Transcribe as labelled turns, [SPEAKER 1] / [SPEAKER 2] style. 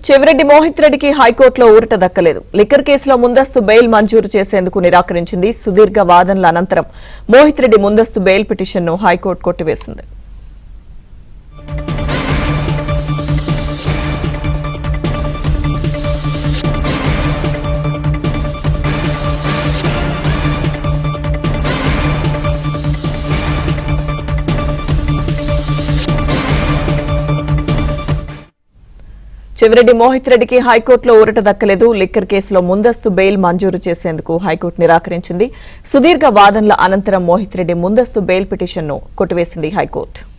[SPEAKER 1] చెవిరెడ్డి మోహిత్ రెడ్డికి హైకోర్టులో ఊరట దక్కలేదు. లిక్కర్ కేసులో ముందస్తు బెయిల్ మంజూరు చేసేందుకు నిరాకరించింది. సుదీర్ఘ వాదనల అనంతరం మోహిత్ రెడ్డి ముందస్తు బెయిల్ పిటిషన్ను హైకోర్టు కొట్టివేసింది. చెవిరెడ్డి మోహిత్ రెడ్డికి హైకోర్టులో ఊరట దక్కలేదు. లిక్కర్ కేసులో ముందస్తు బెయిల్ మంజూరు చేసేందుకు హైకోర్టు నిరాకరించింది. సుదీర్ఘ వాదనల అనంతరం మోహిత్ రెడ్డి ముందస్తు బెయిల్ పిటిషన్ను కొట్టివేసింది హైకోర్టు.